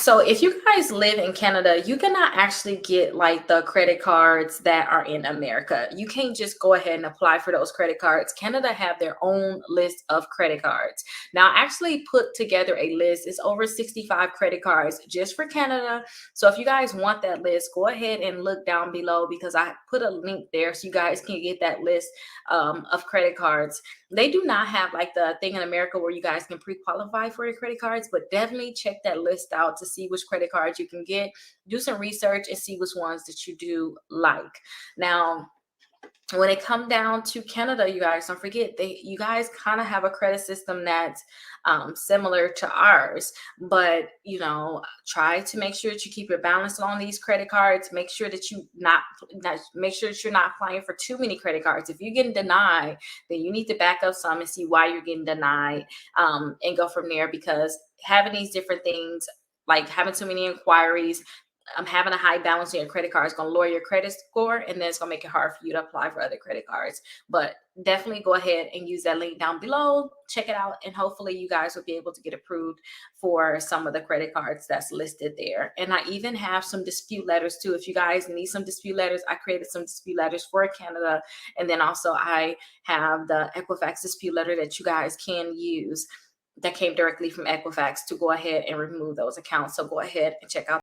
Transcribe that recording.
So if you guys live in Canada, you cannot actually get like the credit cards that are in America. You can't just go ahead and apply for those credit cards. Canada have their own list of credit cards. Now, I actually put together a list. It's over 65 credit cards just for Canada. So if you guys want that list, go ahead and look down below because I put a link there so you guys can get that list of credit cards. They do not have like the thing in America where you guys can pre-qualify for your credit cards, but definitely check that list out to see which credit cards you can get. Do some research and see which ones that you do like. Now, when it come down to Canada, you guys don't forget you guys kind of have a credit system that's similar to ours, but try to make sure that you keep your balance on these credit cards. Make sure that make sure that you're not applying for too many credit cards. If you're getting denied, then you need to back up some and see why you're getting denied, and go from there, because having these different things, like having too many inquiries, having a high balance on your credit card is going to lower your credit score, and then it's going to make it hard for you to apply for other credit cards. But definitely go ahead and use that link down below. Check it out, and hopefully you guys will be able to get approved for some of the credit cards that's listed there. And I even have some dispute letters too. If you guys need some dispute letters, I created some dispute letters for Canada. And then also I have the Equifax dispute letter that you guys can use that came directly from Equifax to go ahead and remove those accounts. So go ahead and check out